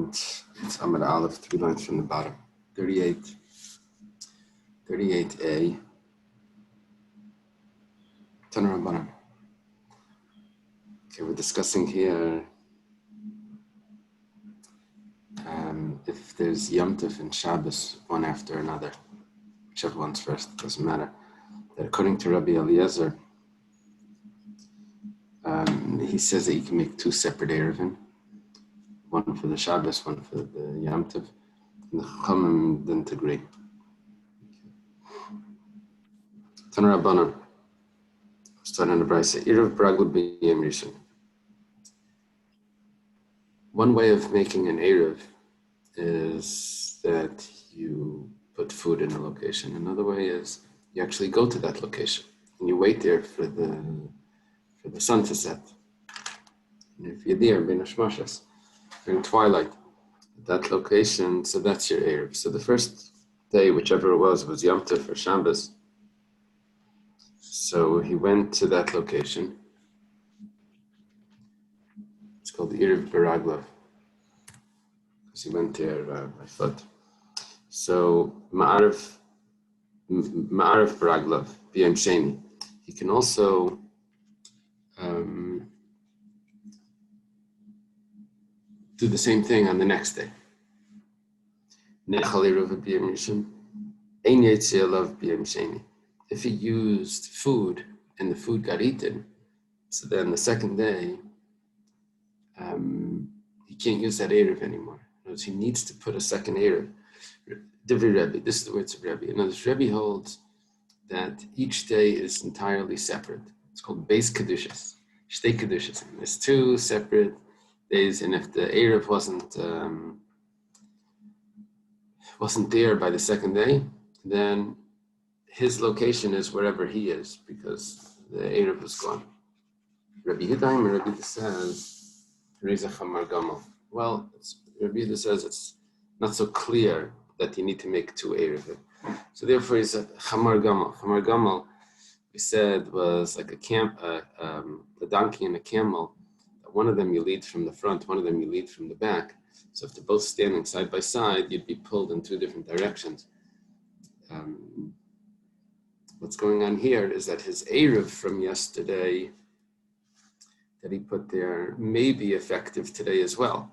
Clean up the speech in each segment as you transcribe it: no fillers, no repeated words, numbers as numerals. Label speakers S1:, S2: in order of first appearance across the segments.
S1: And it's Amud Aleph, 3 lines from the bottom. 38a. Tana Rabbanan. Okay, we're discussing here if there's Yom Tov and Shabbos one after another, whichever one's first, doesn't matter. That according to Rabbi Eliezer, he says that you can make two separate Eiruvin, one for the Shabbos, one for the Yom Tov, and the Chachamim didn't agree. Tana Rabbanan, starting the Brisa, Eruv Bragla b'Yom Rishon. One way of making an Eruv is that you put food in a location. Another way is you actually go to that location and you wait there for the sun to set. And if you're there, during twilight, at that location, so that's your Eruv. So the first day, whichever it was Yom Tov or Shabbos. So he went to that location. It's called the Eruv Baraglav, because he went there by foot. So Ma'arif Baraglav, B'Yom Sheni. He can also do the same thing on the next day. Nechal Eruv B'Yom Rishon, Ein Yetzeh Elav B'Yom Sheni. If he used food and the food got eaten, so then the second day, he can't use that Eruv anymore. In other words, he needs to put a second Eruv. Divrei Rebbe, this is the words of Rebbe. In other words, Rebbe holds that each day is entirely separate. It's called Beis Kedushas, Shtei Kedushas. There's two separate days, and if the Eruv wasn't there by the second day, then his location is wherever he is, because the Eruv is gone. Rabbi Yehuda and Rabbi says, well, Rabbi Yehuda says it's not so clear that you need to make two Eruv. So therefore he said, Chamar Gamal. Chamar Gamal, we said, was like a donkey and a camel. One of them you lead from the front, one of them you lead from the back. So if they're both standing side by side, you'd be pulled in two different directions. What's going on here is that his Eruv from yesterday that he put there may be effective today as well.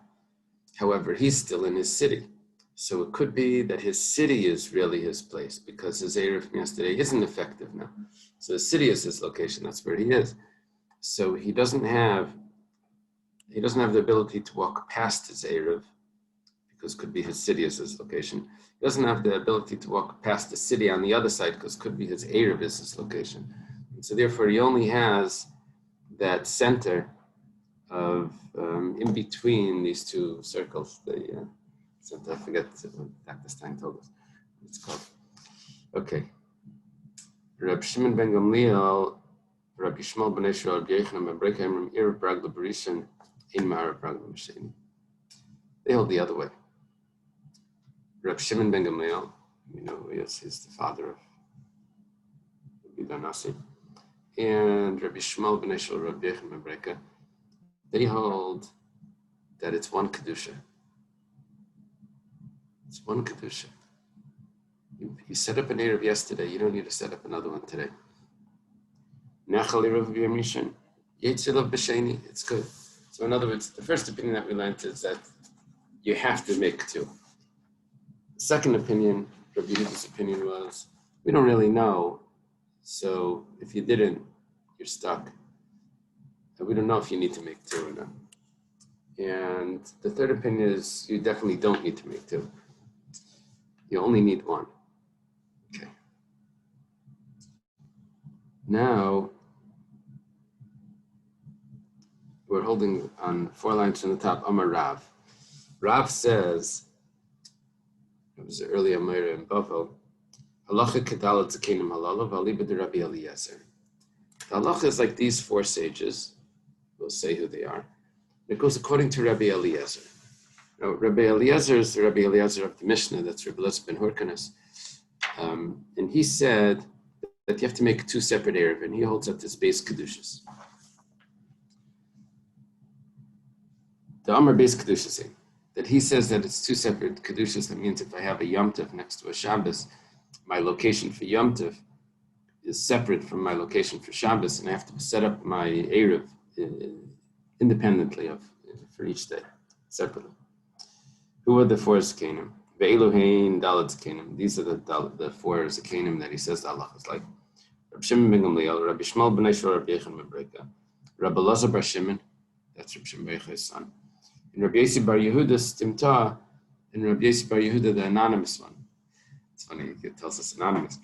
S1: However, he's still in his city. So it could be that his city is really his place because his Eruv from yesterday isn't effective now. So the city is his location, that's where he is. So he doesn't have the ability to walk past his Eruv, because could be his city as his location. He doesn't have the ability to walk past the city on the other side, because could be his Eruv as his location. And so therefore he only has that center of in between these two circles. The center, I forget what Dr. Stein told us what it's called. Okay. Reb Shimon ben Gamliel, Rabbi Shmuel ben Eshra, Rabbi Yochanan ben Brekheim, Eruv Bragla b'Rishon, Ein Ma'arav Bragla b'Sheni. They hold the other way. Reb Shimon ben Gamliel, you know who he is, he's the father of Rabbi Nasi, and Rabbi Shmuel ben Eshel, Rabbi Yochanan ben Brekheim, they hold that it's one Kedusha. It's one Kedusha. You set up an Eruv yesterday, you don't need to set up another one today. Nechal Eruv b'Yom Rishon, Yetzeh Elav b'Sheni, it's good. So in other words, the first opinion that we learned is that you have to make two. The second opinion, Rabbi Yehuda's opinion, was we don't really know. So if you didn't, you're stuck. And we don't know if you need to make two or not. And the third opinion is you definitely don't need to make two. You only need one. Okay. Now, we're holding on 4 lines from the top, Amar Rav. Rav says, it was early Amira in Bavel, Halacha Kedalat Zakenim Halala V'Aliba de Rabbi Eliezer. The halacha is like these 4 sages. We'll say who they are. It goes according to Rabbi Eliezer. Now, Rabbi Eliezer is the Rabbi Eliezer of the Mishnah, that's Rabbi Eliezer ben Hurkanas. And he said that you have to make 2 separate Eruv, and he holds up this Beis Kedushas. The Amar Beis Kedushas. that he says that it's two separate kedushas. That means if I have a Yom Tov next to a Shabbos, my location for Yom Tov is separate from my location for Shabbos, and I have to set up my Eruv independently for each day, separately. Who are the four Zekanim? Ve'elohein Dalet Zekanim. These are the four Zekanim that he says the halach is like. Rabbi Shimon ben Gamliel, Rabbi Shmuel ben Yeshua, Rabbi Yechon ben Breka, Rabbi Elazar bar Shimon, that's Rabbi Shimon ben Yochai's son, and Rabbi Yossi bar Yehuda Stimta, and Rabbi Yossi bar Yehuda, the anonymous one. It's funny, it tells us anonymous,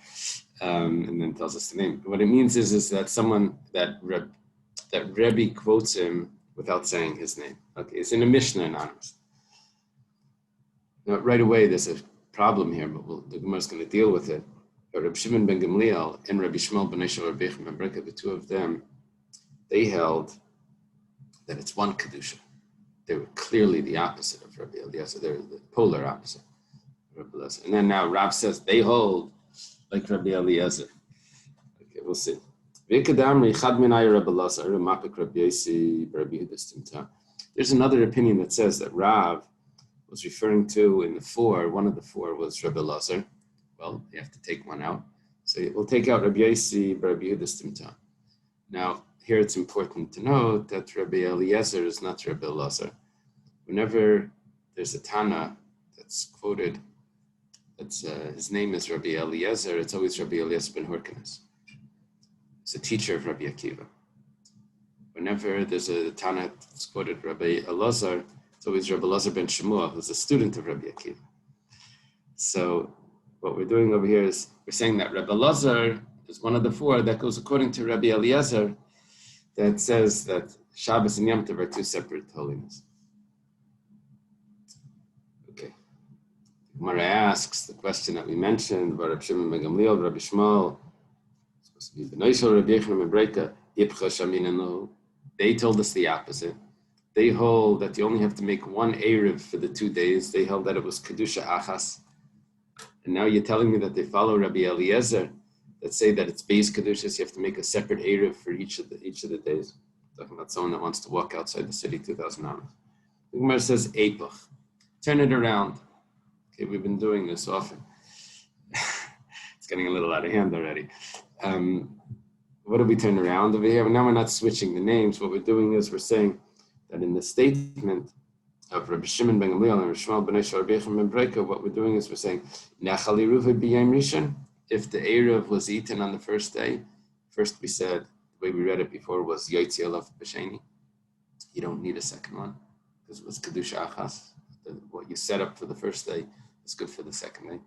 S1: and then tells us the name. What it means is that someone that Rebbe quotes him without saying his name. Okay, it's in a Mishnah anonymous. Now, right away, there's a problem here, but the Gemara is going to deal with it. But Rabbi Shimon ben Gamliel and Rabbi Shmuel ben Yeshua, Rabbi Yechon ben Breka, the two of them, they held that it's one kedusha. They were clearly the opposite of Rabbi Eliezer. They're the polar opposite of Rabbi Eliezer. And then now Rav says they hold like Rabbi Eliezer. Okay, we'll see. There's another opinion that says that Rav was referring to in the four, one of the four was Rabbi Eliezer. Well, you have to take one out. So we'll take out Rabbi Yossi, Rabbi Yehuda Stimta. Now, here it's important to note that Rabbi Eliezer is not Rabbi Elazar. Whenever there's a Tana that's quoted, that's his name is Rabbi Eliezer, it's always Rabbi Eliezer ben Hyrcanus. He's a teacher of Rabbi Akiva. Whenever there's a Tana that's quoted Rabbi Elazar, it's always Rabbi Elazar ben Shmuel, who's a student of Rabbi Akiva. So what we're doing over here is we're saying that Rabbi Elazar is one of the four that goes according to Rabbi Eliezer that says that Shabbos and Yom Tov are two separate holiness. Okay. Gemara asks the question that we mentioned about Rabbi Shimon ben Gamliel, Rabbi Shmuel, supposed to be Bnei Shel Rabbi Yechon ben Breka, Yipcha Shaminanu. They told us the opposite. They hold that you only have to make one Erev for the 2 days. They held that it was Kedusha Achas. And now you're telling me that they follow Rabbi Eliezer that say that it's Beis Kedushas, you have to make a separate Erev for each of the days. Talking about someone that wants to walk outside the city 2,000 hours. The Gemara says, Eipach. Turn it around. Okay, we've been doing this often. It's getting a little out of hand already. What do we turn around over here? Now we're not switching the names. What we're doing is we're saying that in the statement of Rabbi Shimon ben Gamliel and Rabbi Shmuel ben Yeshua, Rabbi Yechon ben Breka, what we're doing is we're saying, Nechal Eruv b'yom rishon. If the Erev was eaten on the first day, first we said, the way we read it before was Yotzi Alav b'sheni. You don't need a second one because it was Kedusha Achas. What you set up for the first day is good for the second day.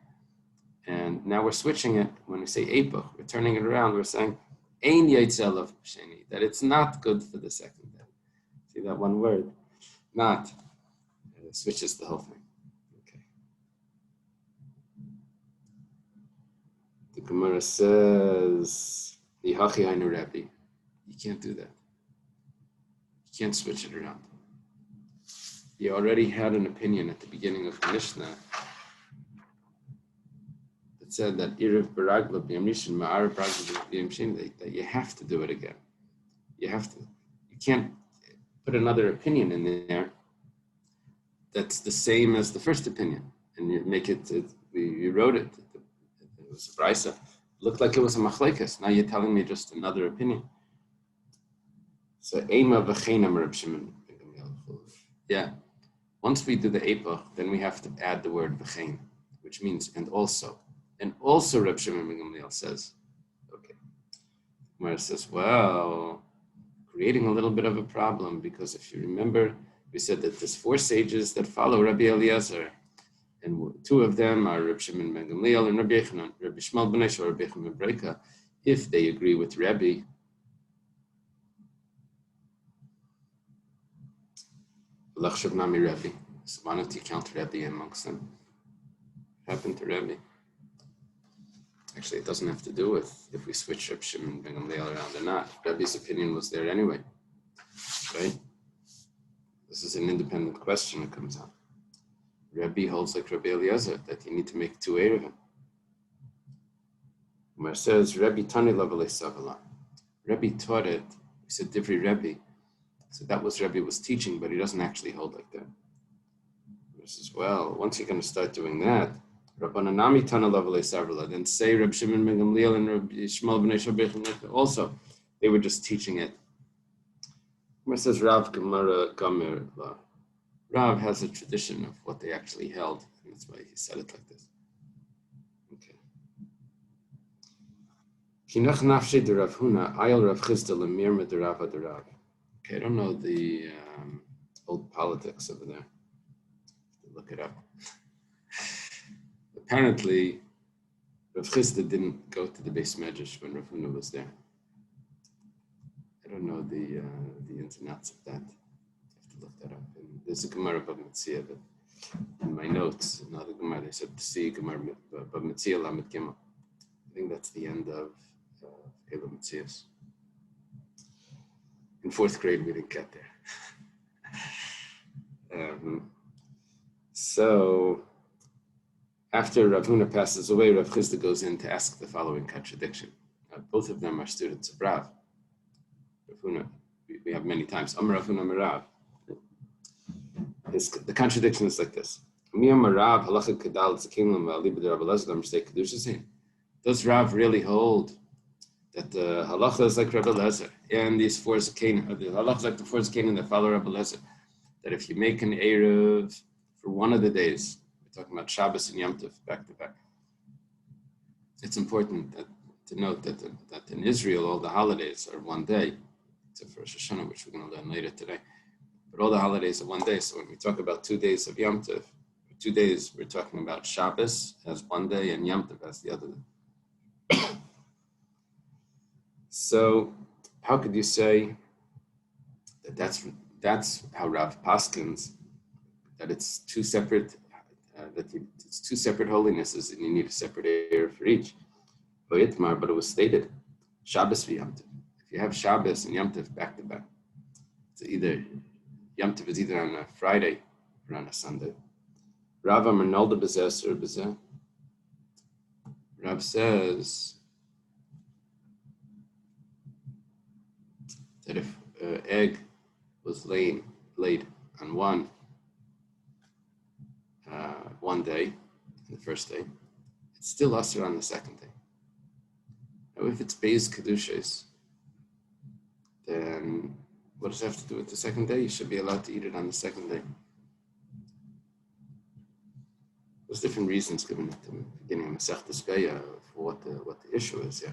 S1: And now we're switching it. When we say Eipach, we're turning it around. We're saying, Ein Yotzi Alav b'sheni, that it's not good for the second day. See that one word? Not. It switches the whole thing. Okay. The Gemara says, Yihachi Hainu Rabbi. You can't do that. You can't switch it around. You already had an opinion at the beginning of the Mishnah that said that Erev Baragla B'yom Rishon, Ma'ar Baragla B'yom Sheni, that you have to do it again. You have to. You can't put another opinion in there that's the same as the first opinion, and you make it. You wrote it. It was a brisa. It looked like it was a machlekes. Now you're telling me just another opinion. So ema v'cheinam Reb Shimon. Yeah. Once we do the eipach, then we have to add the word v'chein, which means and also. And also Reb Shimon ben Gamliel says, okay. Gemara says, well, creating a little bit of a problem, because if you remember, we said that there's 4 sages that follow Rabbi Eliezer, and 2 of them are Rabbi Shimon ben Gamliel and Rabbi Yechon, Rabbi Shmuel ben Yeshua, Rabbi Yechon ben Breka. If they agree with Rabbi, so why don't you count Rabbi amongst them? What happened to Rabbi? Actually, it doesn't have to do with if we switch Rabbi Shimon ben Gamliel around or not. Rabbi's opinion was there anyway, right? This is an independent question that comes out. Rabbi holds like Rabbi Eliezer that you need to make 2 Erevim. Where says Rabbi Tani Lavalei Savala. Rabbi taught it. He said Divri Rabbi. So that was Rabbi was teaching, but he doesn't actually hold like that. says, well, once you're going to start doing that, Rabbananami Tana Lavale Savrala, then say Reb Shimon ben Gamliel and Reb Shmuel ben Shabbat also, they were just teaching it. It says Rav Gemara Gamer La. Rav has a tradition of what they actually held, and that's why he said it like this. Okay. Kinach nafshe de Rav Huna, ayel Rav Chisda lemirma de Rav de Rav. Okay, I don't know the old politics over there. Look it up. Apparently, Rav Chisda didn't go to the Beis Medrash when Rav Huna was there. I don't know the ins and outs of that. I have to look that up. And there's a Gemara Bab Metzia, but in my notes, another Gemara, they said to see Gemara Bab Metzia Lamed Gimel. I think that's the end of Ela Metzias. In fourth grade, we didn't get there. So, after Rav Huna passes away, Rav Chisda goes in to ask the following contradiction. Both of them are students of Rav. Rav Huna, we have many times. Amar Rav Huna Amar Rav. The contradiction is like this. Does Rav really hold that the halacha is like Rabbi Lezer and these four zakenim, the halacha is like the four zakenim that follow Rabbi Lezer? That if you make an Eruv for one of the days, we're talking about Shabbos and Yom Tov back to back. It's important to note that in Israel all the holidays are one day, except for Rosh Hashanah, which we're going to learn later today. But all the holidays are one day. So when we talk about 2 days of Yom Tov, 2 days we're talking about Shabbos as one day and Yom Tov as the other day. So how could you say that that's how Rav paskins, that it's two separate it's two separate holinesses and you need a separate air for each? But it was stated Shabbos and Yom Tov. If you have Shabbos and Yom Tov back to back, it's either Yom Tov is either on a Friday or on a Sunday. Rav Amernalda Bezeh or Bezeh. Rav says that if an egg was laid on one day, the first day, it's still asur on the second day. Now, if it's Beis Kedushas, then what does it have to do with the second day? You should be allowed to eat it on the second day. There's different reasons given at the beginning of Masechtas Beya for what the issue is, yeah.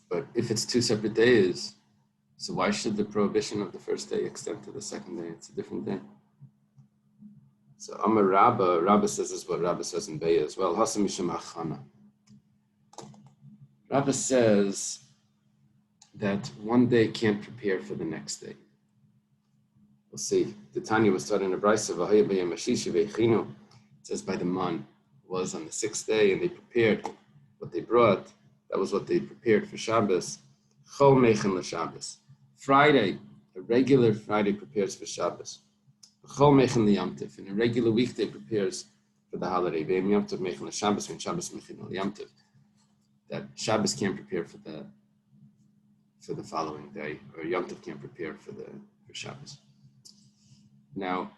S1: But if it's two separate days, so why should the prohibition of the first day extend to the second day? It's a different day. So Amar Rabba says this is what Rabba says in Beya as well. Hasam Misham Achana. Rabba says that one day can't prepare for the next day. We'll see. The Tanya was taught in a brayso. It says by the man was on the sixth day, and they prepared what they brought. That was what they prepared for Shabbos. Chol mechen l'Shabbos. Friday, a regular Friday prepares for Shabbos. Chol mechen l'Yom Tov. And a regular weekday prepares for the holiday. Ve'im Yom Tov mechen l'Shabbos, and Shabbos mechen l'Yom Tov. That Shabbos can't prepare for the following day, or Yom Tov can't prepare for Shabbos. Now,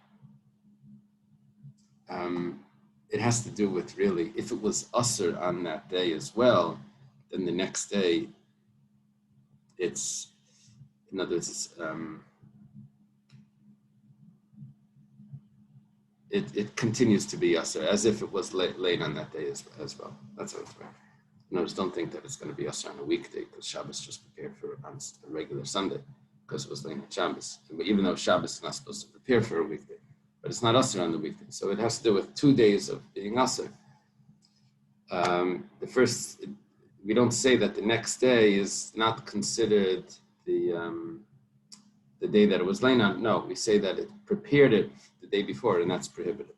S1: it has to do with really, if it was asur on that day as well, then the next day, it's, in other words, it continues to be asur, as if it was late on that day as well. That's how it's right. Notice, don't think that it's going to be asur on a weekday, because Shabbos just prepared for on a regular Sunday, because it was late on Shabbos. Even though Shabbos is not supposed to prepare for a weekday, but it's not asur on the weekday. So it has to do with 2 days of being asur. The first, we don't say that the next day is not considered the day that it was laying on. No, we say that it prepared it the day before, and that's prohibited.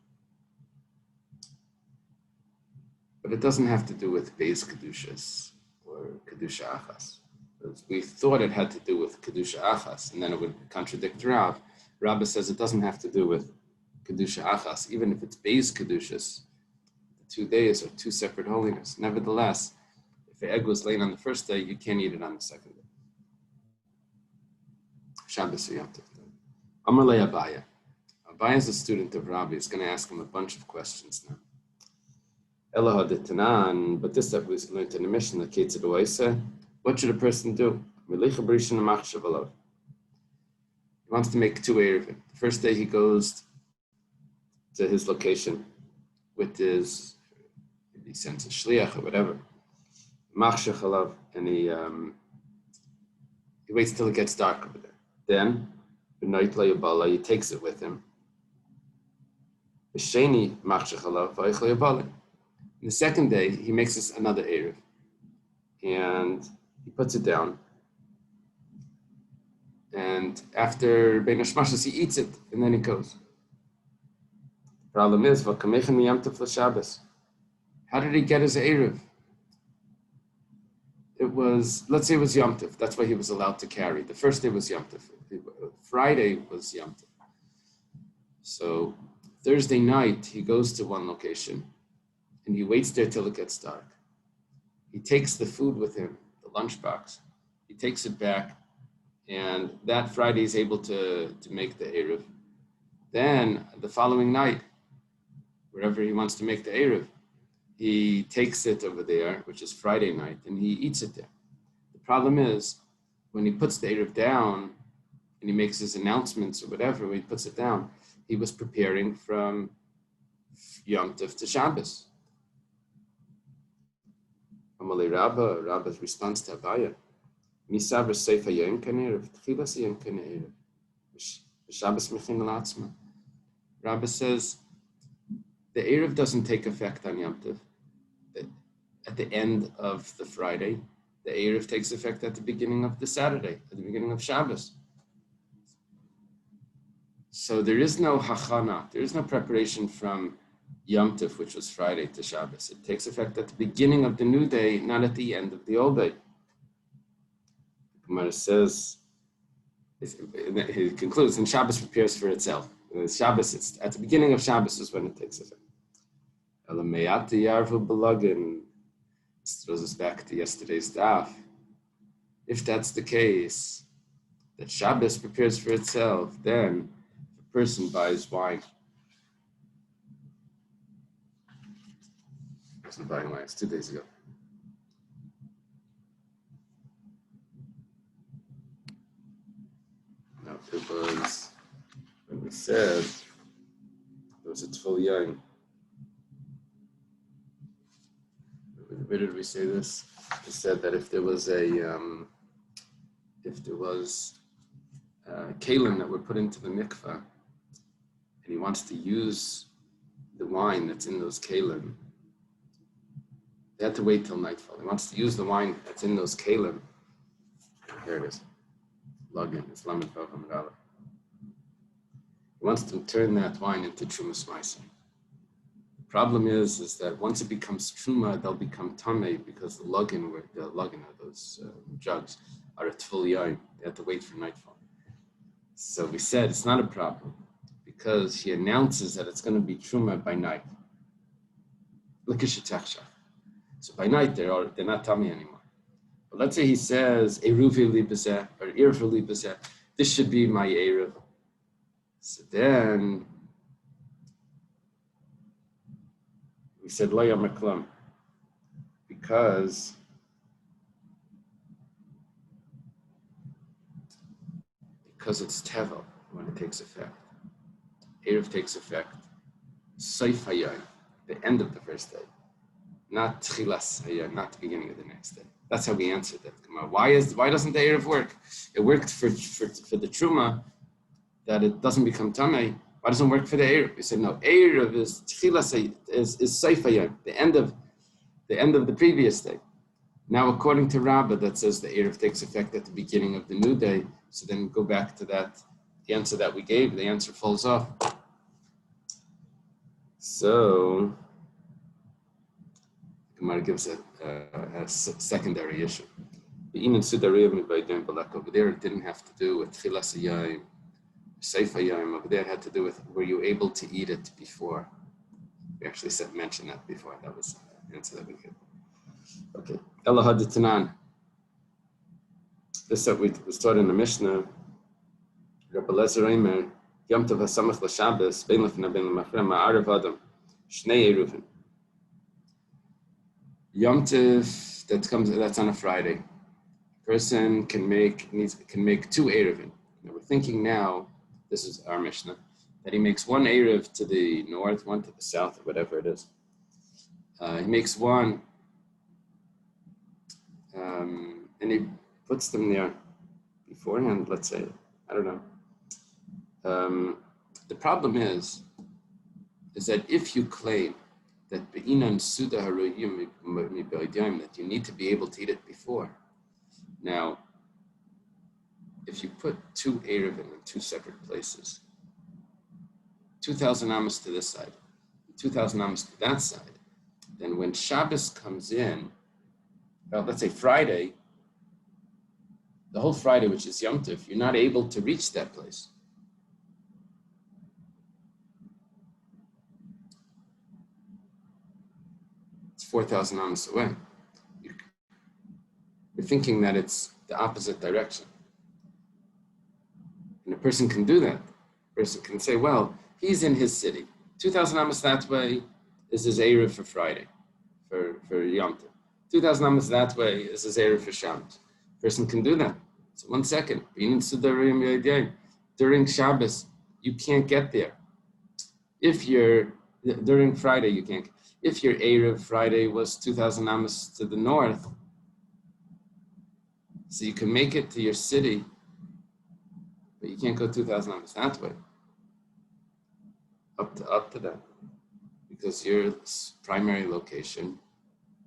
S1: But it doesn't have to do with Beis Kedushas or Kedusha Achas. We thought it had to do with Kedusha Achas, and then it would contradict Rav. Rabba says it doesn't have to do with Kedusha Achas, even if it's Beis Kedushas. The 2 days are two separate holiness. Nevertheless, if the egg was laid on the first day, you can't eat it on the second day. Shabbos or Yom Tov. Amar le Abaya. Abai is a student of Rabbi. He's going to ask him a bunch of questions now. Ela haditanan, but this that was learned in the mission, the Ketzad Oaisa. What should a person do? He wants to make 2 Eiruvin. The first day he goes to his location with his, he sends a shliach or whatever, and he waits till it gets dark over there. Then, he takes it with him. The second day, he makes us another Eruv, and he puts it down. And after Bein Hashmashas, he eats it, and then he goes. The problem is, how did he get his Eruv? It was, let's say it was Yom Tov. That's why he was allowed to carry. The first day was Yom Tov. Friday was Yom Tov. So Thursday night, he goes to one location, and he waits there till it gets dark. He takes the food with him, the lunchbox. He takes it back, and that Friday is able to make the Eruv. Then, the following night, wherever he wants to make the Eruv, he takes it over there, which is Friday night, and he eats it there. The problem is, when he puts the Eruv down, and he makes his announcements or whatever, when he puts it down, he was preparing from Yom Tov to Shabbos. Amalei Rabba's response to Abaya, Misaver Seifa Yom Kanerev, Tchilas Yom Kanerev, Shabbos Mechin Latzma. Rabba says, the Eruv doesn't take effect on Yom Tov. At the end of the Friday, the Eruv takes effect at the beginning of the Saturday, at the beginning of Shabbos. So there is no hachana, there is no preparation from Yom Tov, which was Friday, to Shabbos. It takes effect at the beginning of the new day, not at the end of the old day. Gemara says, he concludes, and Shabbos prepares for itself. Shabbos, it's at the beginning of Shabbos is when it takes effect. This throws us back to yesterday's daf. If that's the case, that Shabbos prepares for itself, then if a person buys wine, I wasn't buying wine, it's 2 days ago. No, it was when we said there was a Tful Yain. Where did we say this? We said that if there was kalim that were put into the mikveh, and he wants to use the wine that's in those kalim, they had to wait till nightfall. He wants to use the wine that's in those kalim. Here it is. Login. It's Lamed Vav Amud Aleph. He wants to turn that wine into Trumas Meiser. The problem is that once it becomes Truma, they'll become Tameh, because the login of those jugs are at full yain. They have to wait for nightfall. So we said it's not a problem, because he announces that it's going to be Truma by night. So by night they're not Tameh anymore. But let's say he says Eiruvin Daf or Eiruvin Daf. This should be my Eruv. So then we said Lo Yom Klum, because it's Tevel when it takes effect. Eruv takes effect Seif Hayom, the end of the first day, not Tchilas Hayom, not the beginning of the next day. That's how we answered that. Why doesn't the Eruv work? It worked for the Truma, that it doesn't become Tameh. Why doesn't it work for the Eruv? We said no. Eruv is Tchilas is Seif Hayom, the end of the previous day. Now, according to Rabbah, that says the Eruv takes effect at the beginning of the new day. So then we go back to that, the answer that we gave. The answer falls off. So Gemara gives a secondary issue. Over there, it didn't have to do with Tchilas Hayom, Seif Hayom. Over there, it had to do with, were you able to eat it before? We actually mentioned that before. That was the answer that we gave. Okay. Ela haditanan. This that was taught in the Mishnah. Rabbi Lezer Eimer, Yom Tov HaSamach LaShabbos, Bein Lefnei Bein Lemachrim, Ma'arav Adam, Shnei Eiruvin. Yom Tov, that's on a Friday. Person can make two Eiruvin. Now we're thinking now, this is our Mishnah, that he makes one Eruv to the north, one to the south, or whatever it is. He makes one, and he puts them there beforehand, let's say. I don't know. The problem is that if you claim that be'inan suda haroyim that you need to be able to eat it before. Now, if you put two Eruvin in two separate places, 2,000 amos to this side, 2,000 amos to that side, then when Shabbos comes in, well, let's say Friday, the whole Friday, which is Yom Tov, you're not able to reach that place. It's 4,000 amos away. You're thinking that it's the opposite direction. And a person can do that. A person can say, well, he's in his city. 2,000 amos that way is his Eruv for Friday, for Yom Tov. 2,000 amos that way is his Eruv for Shabbos. A person can do that. So 1 second. During Shabbos, you can't get there. During Friday, you can't. If your Eruv Friday was 2,000 amos to the north, so you can make it to your city, but you can't go 2,000 amos that way. Up to that, because your primary location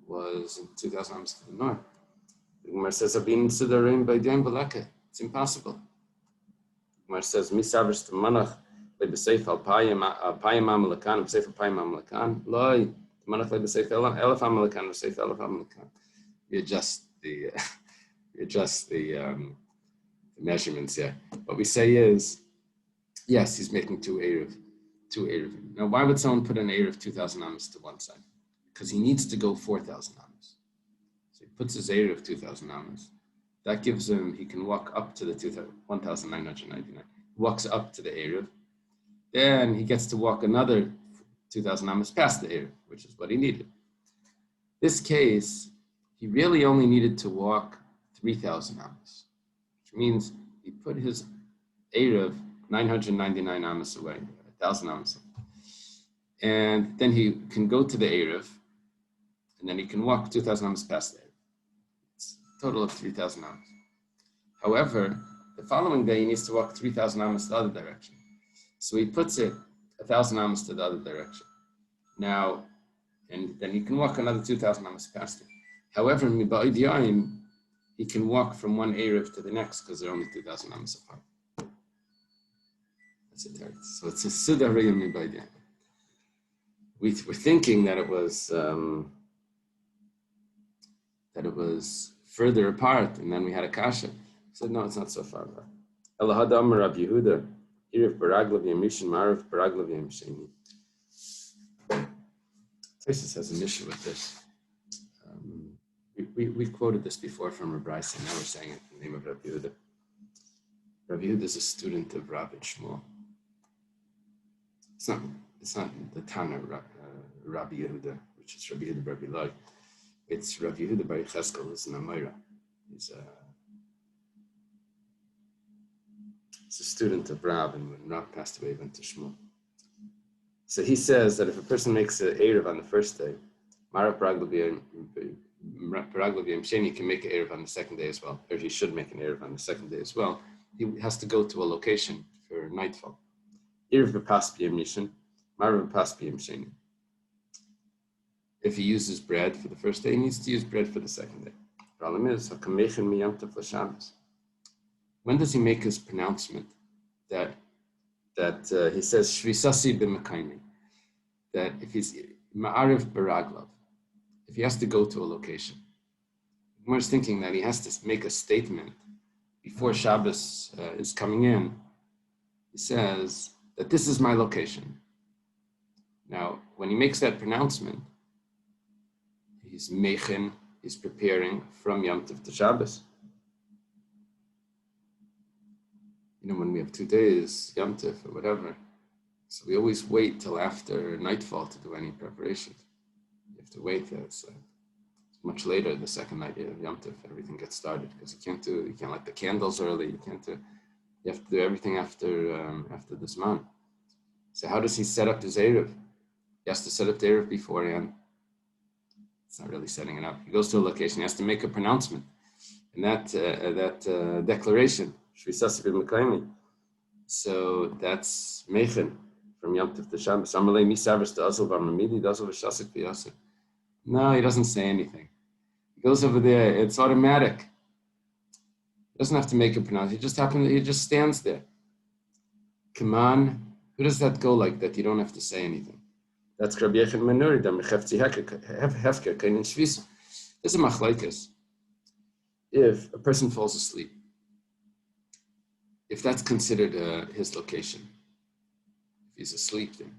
S1: was in 2,000 amos to the north. The Gemara says, it's impossible. The Gemara says, Misavers to Manach, Lebeseif al Payim Amalekan, Beseif al Payim Amalekan, Loi, Manach Lebeseif Elef Amalekan, Beseif Elef Amalekan. You adjust the measurements here. What we say is, yes, he's making two Eruv. Now, why would someone put an Eruv 2,000 amos to one side? Because he needs to go 4,000 amos. So he puts his Eruv 2,000 amos. That gives him, he can walk up to the 1,999. Walks up to the Eruv. Then he gets to walk another 2,000 amos past the Eruv, which is what he needed. This case, he really only needed to walk 3,000 amos, which means he put his Eruv 999 amos away, 1,000 amos away. And then he can go to the Eruv, and then he can walk 2,000 amos past the Eruv. It's a total of 3,000 amos. However, the following day he needs to walk 3,000 amos the other direction. So he puts it 1,000 amos to the other direction. Now, and then he can walk another 2,000 amos past it. However, he can walk from one Eruv to the next because they're only 2,000 amos apart. That's it. So it's a Suda Riyam Mibaydian. We were thinking that it was further apart, and then we had a kasha. I said, no, it's not so far apart. Elahadam Rab Yehuda, Eruv Baraglav Yamishin Marav Baraglav Yamsheni. Tosis has an issue with this. We quoted this before from Rabbi Bryson. Now we're saying it in the name of Rabbi Yehuda. Rabbi Yehuda is a student of Rabbi Shmuel. It's not the Tana Rabbi Yehuda, which is Rabbi Yehuda Rabbi Loi. It's Rabbi Yehuda Bar Cheskel, who's an Amira. He's a student of Rab, and when Rab passed away, he went to Shmuel. So he says that if a person makes an Eruv on the first day, Marav Paraglav Yom Sheni can make an Eruv on the second day as well, or he should make an Eruv on the second day as well. He has to go to a location for nightfall. Eruv V'pas B'Yom Rishon, Marav V'pas B'Yom Sheni. If he uses bread for the first day, he needs to use bread for the second day. The problem is, Hakamechen Miyam Tov L'Shabbos. When does he make his pronouncement that he says Shvisasi b'Mekaymi, that if he's Ma'ariv Baraglav, if he has to go to a location, Gemara is thinking that he has to make a statement before Shabbos is coming in. He says that this is my location. Now, when he makes that pronouncement, he's mechin, he's preparing from Yom Tov to Shabbos. when we have 2 days, Yom Tov or whatever, so we always wait till after nightfall to do any preparations. You have to wait. It's much later, the second night of Yom Tov, everything gets started because you can't light the candles early. You have to do everything after this month. So how does he set up his Eruv? He has to set up the Eruv beforehand. It's not really setting it up. He goes to a location. He has to make a pronouncement, and that declaration, so that's Meichen from Yom Tov to Shabbos. No, he doesn't say anything. He goes over there. It's automatic. He doesn't have to make a pronouncement. He just stands there. Come on. Who does that go like that? You don't have to say anything. That's Rabbi Yechon Menuri. This is a machlokes. If a person falls asleep, if that's considered his location, if he's asleep, then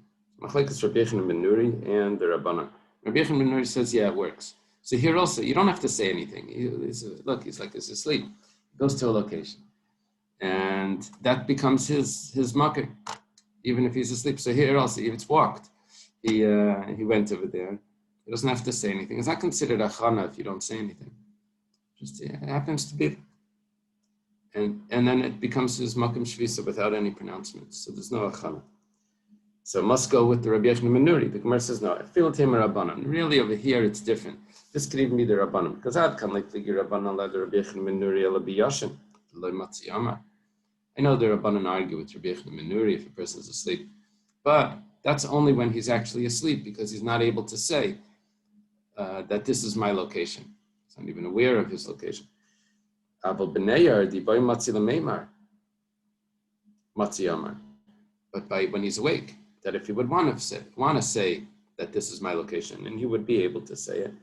S1: machlokes Rabbi Yechon Menuri and the Rabbanan. Rabbi Yechon Menuri says, yeah, it works. So here also, you don't have to say anything. He's asleep. He goes to a location, and that becomes his makar, even if he's asleep. So here also, if it's walked, he went over there. He doesn't have to say anything. It's not considered a chana if you don't say anything. Just it happens to be, and then it becomes his makom shvisa without any pronouncements. So there's no achana. So it must go with the Rabbi Yechon Menuri. The Gemara says no. Filatim Rabbanan. Really, over here it's different. This could even be the Rabbanan, because I'd come like figure Rabbanan la the Rabbi Yechon Menuri ela biyashin lo matziyama. I know the Rabbanan argue with Rabbi Yechon Menuri if a person's asleep, but that's only when he's actually asleep, because he's not able to say that this is my location. He's not even aware of his location. Aval b'neyar di boy matzi l'meimar matziyamar. But when he's awake, that if he would want to say that this is my location, and he would be able to say it.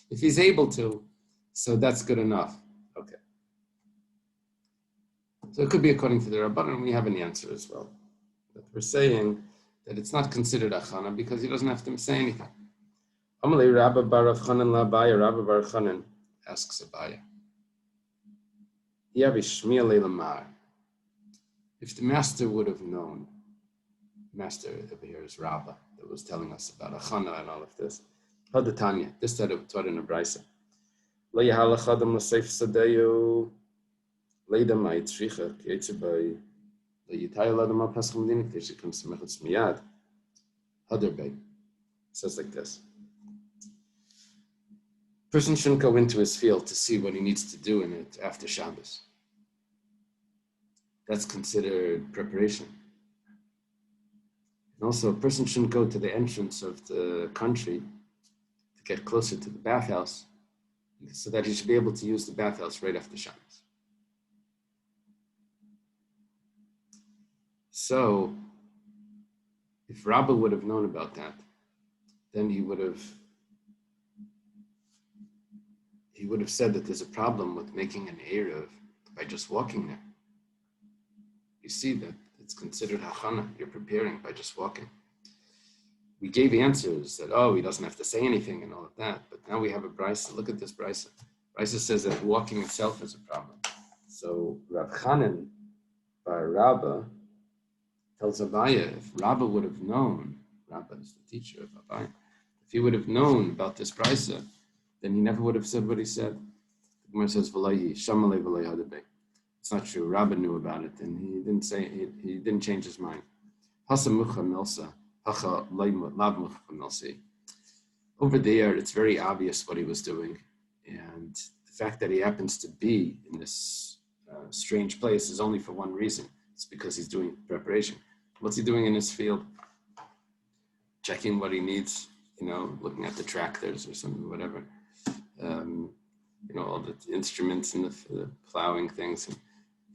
S1: If he's able to, so that's good enough. Okay. So it could be according to the Rabbanan. We have an answer as well. But we're saying that it's not considered achana because he doesn't have to say anything. Amalei Rabba Bar Chanan LaBaya. Rabba Bar Chanan asks Abaya. Yavishmiya Lamar. If the master would have known, master over here is Rabbah, that was telling us about Achana and all of this. Hadatanya, this taught in a brisa. Lo yahalach adam l'seif sadeyu, leidam ha'yitzricha, k'yitzibay, lo yitayel adam al-paschal medina, k'yitzri comes to mechatz miyad. Haderbay. It says like this. Person shouldn't go into his field to see what he needs to do in it after Shabbos. That's considered preparation. And also, a person shouldn't go to the entrance of the country to get closer to the bathhouse, so that he should be able to use the bathhouse right after Shabbos. So, if Rabbah would have known about that, then he would have said that there's a problem with making an Eruv by just walking there. You see that it's considered hachana. You're preparing by just walking. We gave answers that, he doesn't have to say anything and all of that. But now we have a brisa. Look at this brisa. Brisa says that walking itself is a problem. So Rav Chanan bar Rabbah tells Abaya, if Rabbah would have known, Rabbah is the teacher of Abaya, if he would have known about this brisa, then he never would have said what he said. The Gemara says, V'layi, shamalei v'layi hadabei. It's not true. Rabbah knew about it, and he didn't say he didn't change his mind. Over there, it's very obvious what he was doing, and the fact that he happens to be in this strange place is only for one reason. It's because he's doing preparation. What's he doing in his field? Checking what he needs. Looking at the tractors or something, whatever. All the instruments and the plowing things.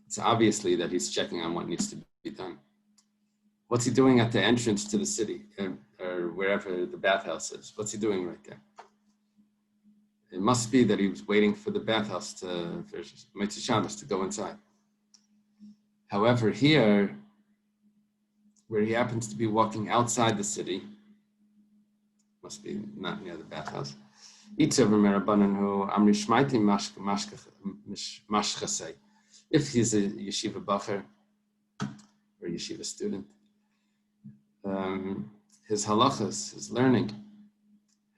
S1: It's obviously that he's checking on what needs to be done. What's he doing at the entrance to the city or wherever the bathhouse is? What's he doing right there? It must be that he was waiting for the bathhouse for Mitzvah Shabbos to go inside. However, here, where he happens to be walking outside the city, must be not near the bathhouse. If he's a yeshiva bacher or yeshiva student, his halachas, his learning,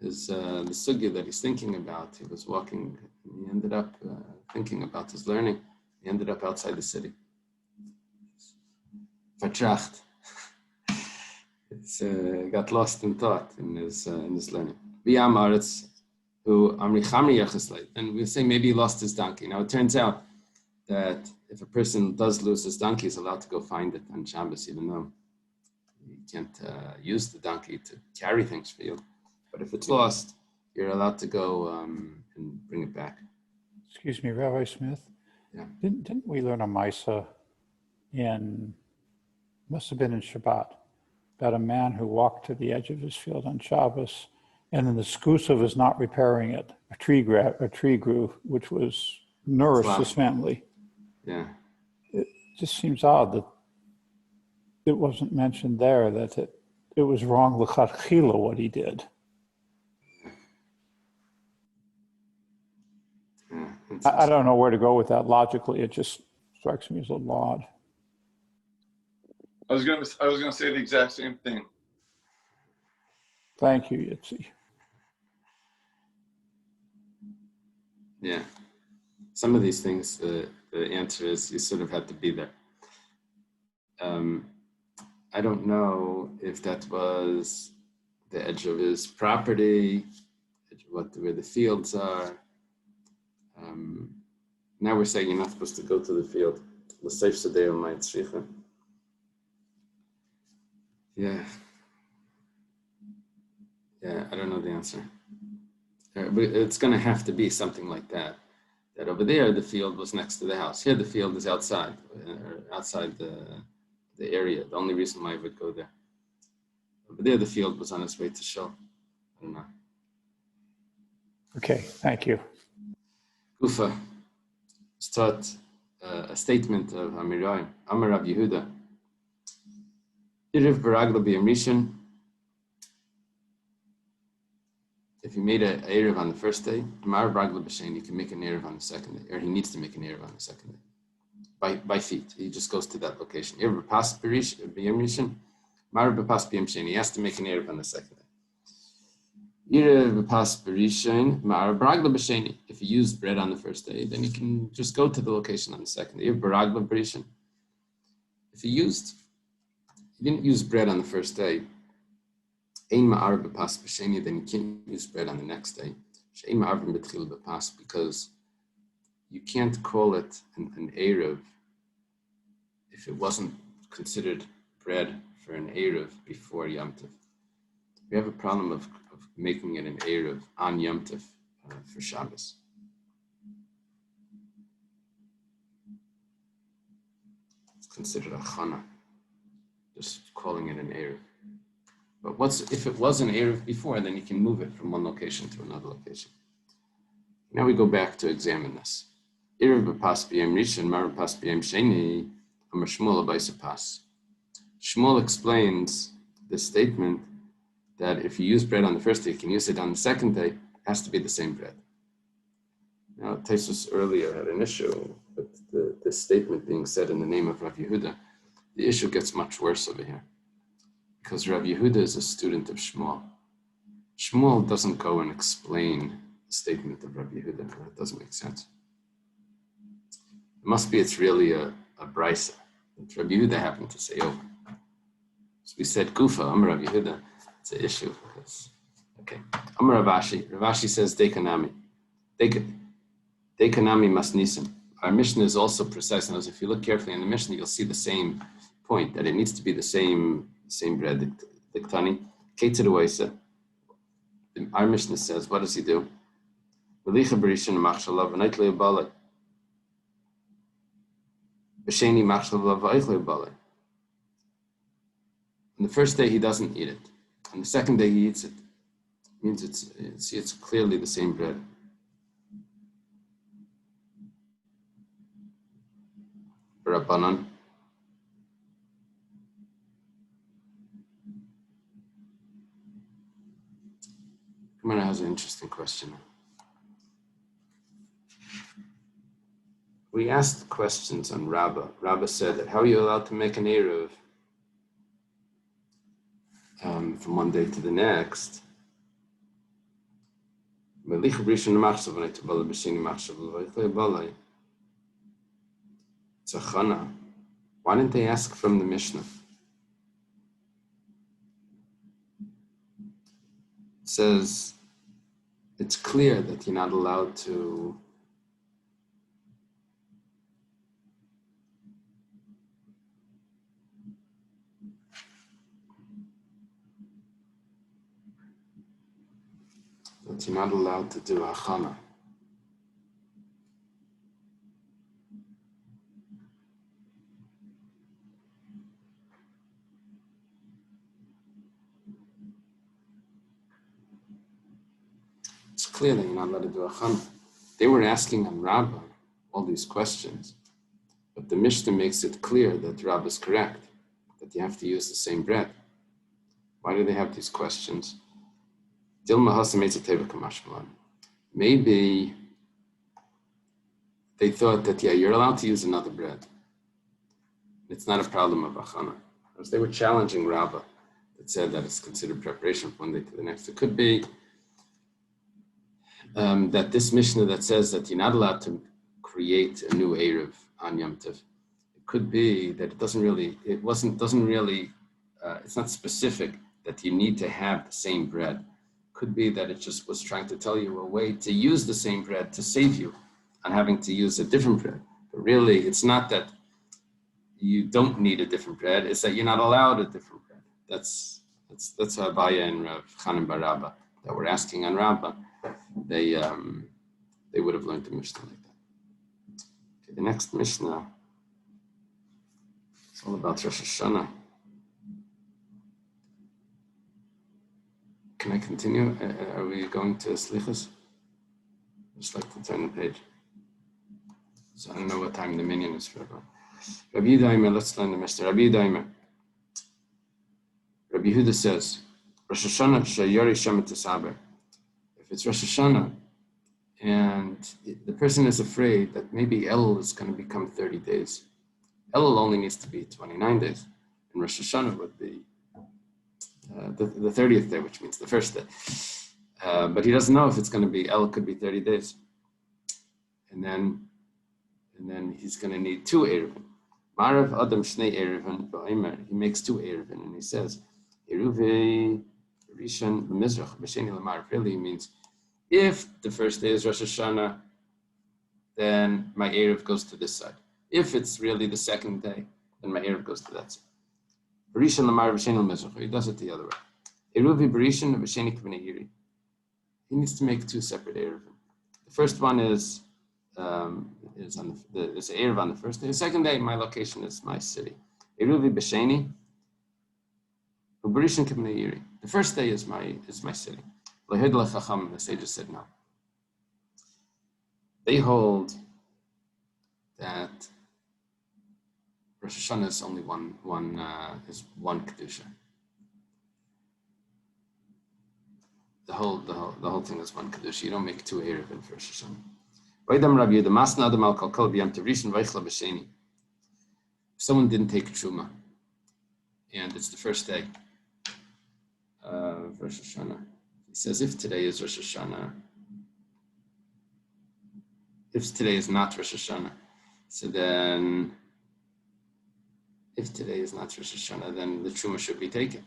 S1: his the sugya that he's thinking about. He was walking, and he ended up thinking about his learning. He ended up outside the city. Vertracht. It's got lost in thought in his learning. And we say maybe he lost his donkey. Now it turns out that if a person does lose his donkey, he's allowed to go find it on Shabbos, even though you can't use the donkey to carry things for you. But if it's lost, you're allowed to go and bring it back.
S2: Excuse me, Rabbi Smith.
S1: Yeah.
S2: Didn't we learn a Maisa must have been in Shabbat, about a man who walked to the edge of his field on Shabbos, and then the skusa was not repairing it. A tree grew, which was nourished this family.
S1: Yeah.
S2: It just seems odd that it wasn't mentioned there that it was wrong l'chatchila what he did.
S1: Yeah,
S2: I don't know where to go with that logically. It just strikes me as a little odd.
S3: I was gonna say the exact same thing.
S2: Thank you, Yitzi.
S1: Yeah. Some of these things, the answer is you sort of had to be there. I don't know if that was the edge of his property, where the fields are. Now we're saying you're not supposed to go to the field. Yeah. Yeah, I don't know the answer. But it's going to have to be something like that. That over there, the field was next to the house. Here, the field is outside the area. The only reason why I would go there. Over there, the field was on its way to Shul. I don't know.
S2: Okay, thank you.
S1: Kufa start a statement of Amirayim. Amar Rav Yehuda. Iriv baragla b'yom rishon. If he made an Eruv on the first day, Mar baragla b'sheni, you can make an Eruv on the second day, or he needs to make an Eruv on the second day. By feet. He just goes to that location. Iriv b'pas b'yom rishon. Mar b'pas b'yom sheni. He has to make an Eruv on the second day. If he used bread on the first day, then he can just go to the location on the second day. If he didn't use bread on the first day, then you can't use bread on the next day. Because you can't call it an Eruv if it wasn't considered bread for an Eruv before Yom Tov. We have a problem of making it an Eruv on Yom Tov for Shabbos. It's considered a chana, just calling it an Eruv. But if it was an Eruv before, then you can move it from one location to another location. Now we go back to examine this. Eruv b'pas b'yom rishon, mar b'pas b'yom sheni, amar Shmuel abayis pas. Shmuel explains this statement that if you use bread on the first day, you can use it on the second day. It has to be the same bread. Now, Taisus earlier had an issue with the statement being said in the name of Rav Yehuda. The issue gets much worse over here because Rav Yehuda is a student of Shmuel. Shmuel doesn't go and explain the statement of Rav Yehuda. It doesn't make sense. It must be it's really a brisa that Rav Yehuda happened to say over. So we said Kufa, Rav Yehuda. It's an issue. Okay. Amar Ravashi. Ravashi says Dekanami. Dekanami masnisim. Our Mishnah is also precise. And if you look carefully in the Mishnah, you'll see the same point, that it needs to be the same bread. Diktani. Keteruaisa. Our Mishnah says, what does he do? V'licha b'rishon machshalav v'nait le'yabale. B'sheni machshalav v'ayich le'yabale. On the first day, he doesn't eat it. On the second day, he eats it. It means it's clearly the same bread. Rabbanan. Gemara has an interesting question. we asked questions on Rabbah. Rabbah said that how are you allowed to make an Eruv from one day to the next? Why didn't they ask from the Mishnah? It says it's clear that you're not allowed to do hachana. It's clear that you're not allowed to do hachana. They were asking on Rabbah all these questions, but the Mishnah makes it clear that Rabbah is correct, that you have to use the same bread. Why do they have these questions? Maybe they thought that, yeah, you're allowed to use another bread. It's not a problem of achana. Because they were challenging Rabbah that said that it's considered preparation from one day to the next. It could be that this Mishnah that says that you're not allowed to create a new Eruv on Yom Tov, it could be that it's not specific that you need to have the same bread. Could be that it just was trying to tell you a way to use the same bread to save you on having to use a different bread. But really, it's not that you don't need a different bread, it's that you're not allowed a different bread. That's Abaya and Rav Chanan bar Rabbah that were asking on Rabbah. They would have learned the Mishnah like that. Okay, the next Mishnah, it's all about Rosh Hashanah. Can I continue? Are we going to Slichas? I'd just like to turn the page. So I don't know what time the minyan is for everyone. Rabbi Yehuda, let's learn the Mishnah. Rabbi Yehuda says, Rosh Hashanah sheyori shemet tesaber. If it's Rosh Hashanah and the person is afraid that maybe Elul is going to become 30 days, Elul only needs to be 29 days, and Rosh Hashanah would be the 30th day, which means the first day. But he doesn't know if it's going to be, Elul could be 30 days. And then he's going to need two Eiruvin. Marav Adam Shnei Eiruvin Ba'omer. He makes two Eiruvin, and he says, Eruvi Rishon Mizrach B'Sheni L'Marav. Really means, if the first day is Rosh Hashanah, then my Eruv goes to this side. If it's really the second day, then my Eruv goes to that side. Rishon L'Marav B'Sheni L'Mizrach. He does it the other way. Eruvi B'Rishon B'Sheni K'Bnei Yiri. He needs to make two separate Eiruvin. The first one is on there's an Eruv on the first day. The second day, my location is my city. Eruvi B'Sheni U'B'Rishon K'Bnei Yiri. The first day is my city. The sages said no. They hold that Rosh Hashanah is only one kedusha. The whole thing is one kedusha. You don't make two Eruvin for Rosh Hashanah. If someone didn't take Truma, and it's the first day of Rosh Hashanah, he says, if today is Rosh Hashanah, if today is not Rosh Hashanah, so then, if today is not Rosh Hashanah, then the Truma should be taken.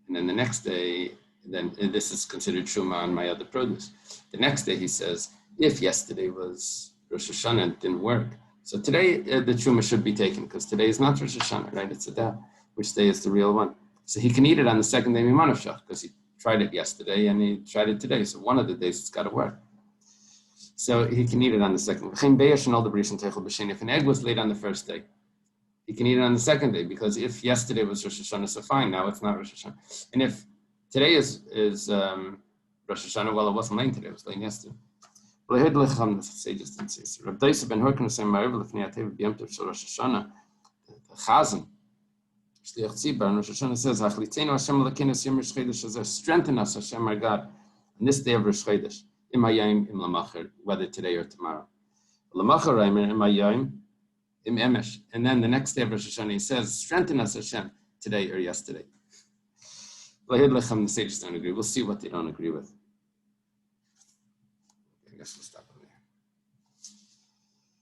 S1: And then the next day, then this is considered Truma on my other produce. The next day he says, if yesterday was Rosh Hashanah and it didn't work, so today the Truma should be taken because today is not Rosh Hashanah, right? It's a Daf. Which day is the real one? So he can eat it on the second day Mimanavshach because he tried it yesterday and he tried it today. So one of the days it's got to work. So he can eat it on the second. If an egg was laid on the first day, he can eat it on the second day because if yesterday was Rosh Hashanah, so fine, now it's not Rosh Hashanah. And if today is Rosh Hashanah, well, it wasn't laid today, it was laid yesterday. The sages didn't say so. Rav Daisa ben Horkan was saying, Rosh Hashanah, the Chazan, Shliach Tzibah, and Rosh Hashanah says, strengthen us, Hashem our God, on this day of Rosh Chodesh, whether today or tomorrow. And then the next day of Rosh Hashanah, he says, strengthen us, Hashem, today or yesterday. The sages don't agree. We'll see what they don't agree with. I guess we'll stop over there.